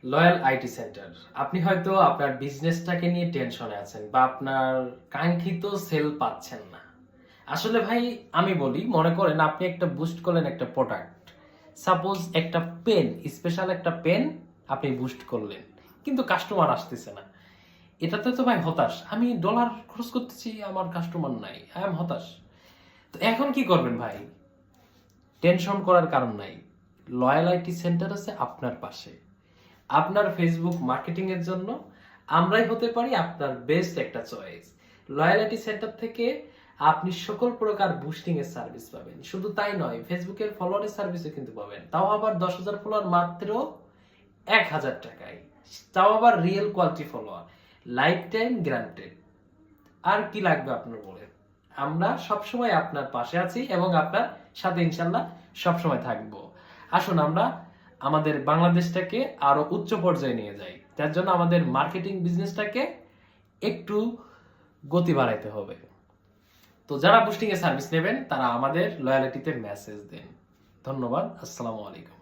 Loyal IT centre. আপনি হয়তো আপনার বিজনেসটাকে নিয়ে টেনশনে আছেন বা আপনার কাঙ্ক্ষিত সেল পাচ্ছেন না। আসলে ভাই আমি বলি, মনে করেন আপনি একটা বুস্ট করলেন একটা প্রোডাক্ট, সাপোজ একটা পেন, স্পেশাল একটা পেন আপনি বুস্ট করলেন, কিন্তু কাস্টমার আসতেছে না। এটাতে তো ভাই হতাশ, আমি ডলার খরচ করতেছি, আমার কাস্টমার নাই, আই এম হতাশ। তো এখন কি করবেন ভাই? টেনশন করার কারণ নাই। লয়াল আইটি সেন্টার আছে আপনার পাশে। আপনার ফেসবুক মার্কেটিং এর জন্য আমরাই হতে পারি আপনার বেস্ট একটা চয়েস। লয়ালিটি সেন্টার থেকে আপনি সকল প্রকার বুস্টিং এর সার্ভিস পাবেন। শুধু তাই নয়, ফেসবুকের ফলোয়ারের সার্ভিসও কিন্তু পাবেন, তাও আবার 10,000 ফলোয়ার মাত্র 1,000 টাকায়, তাও আবার real quality follower, life time guaranteed. আর কি লাগবে আপনার বলে? আমরা সবসময় আপনার পাশে আছি এবং আপনার সাথে ইনশাল্লাহ সবসময় থাকবো। আসুন আমরা আমাদের বাংলাদেশটাকে আরো উচ্চ পর্যায়ে নিয়ে যাই। তার জন্য আমাদের মার্কেটিং বিজনেসটাকে একটু গতি বাড়াইতে হবে। তো যারা বুস্টিং এর সার্ভিস নেবেন তারা আমাদের লয়ালিটিতে মেসেজ দেন। ধন্যবাদ। আসসালামু আলাইকুম।